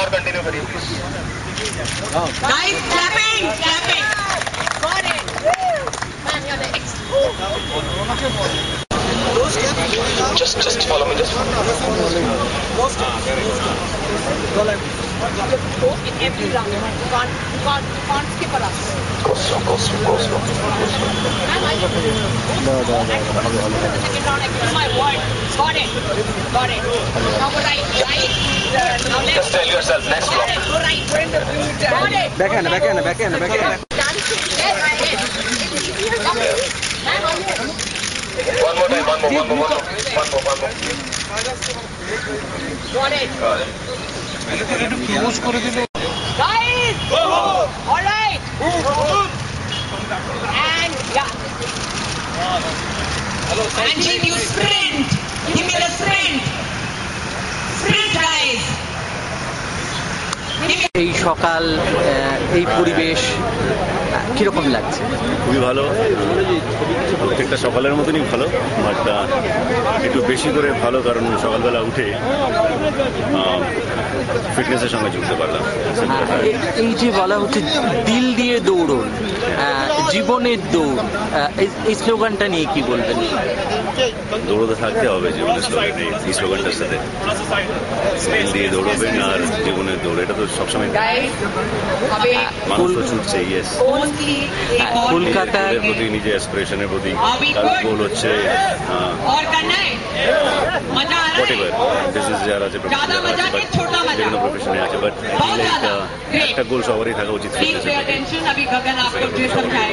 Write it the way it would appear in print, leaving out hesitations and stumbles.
और कंटिन्यू करिए please. Guys, clapping. Got it. Man, you're next. Just follow me. Just follow me. Go in every round. You can't skip a round. Go slow. Man, second round, my word. Got it. Now go right. Now left. Just tell yourself next block. Go right. Go in the boot. Got it. Backhand. Dancing. Yes. Come here. Man, on here. One more time. One more. Got it. Guys! All right! And yeah. Angie, you sprint! Give me the sprint! Sprint, guys! এই সকাল এই পরিবেশ কিরকম লাগছে? খুবই ভালো, প্রত্যেকটা সকালের মতনই ভালো, বাট একটু বেশি করে ভালো, কারণ সকালবেলা উঠে ফিটনেসের সঙ্গে যুক্ত পারলাম। এই যে বলা হচ্ছে দিল দিয়ে দৌড়ুন, জীবনের দৌড়, এই স্লোগানটা নিয়ে কি বলবেন? দৌড়তে থাকতে হবে জীবনের স্লোগানে, এই স্লোগানটার সাথে দিল দিয়ে দৌড়বেন আর জীবনের দৌড়, এটা তো সবসময় মানুষ তো ছুটছে। ইয়েস, কলকাতার প্রতি নিজের অ্যাসপিরেশনের প্রতি তার গোল হচ্ছে হোয়াটএভার বিজনেস যারা আছে, বিভিন্ন প্রফেশনে আছে, বাট একটা গোল সবারই থাকা উচিত।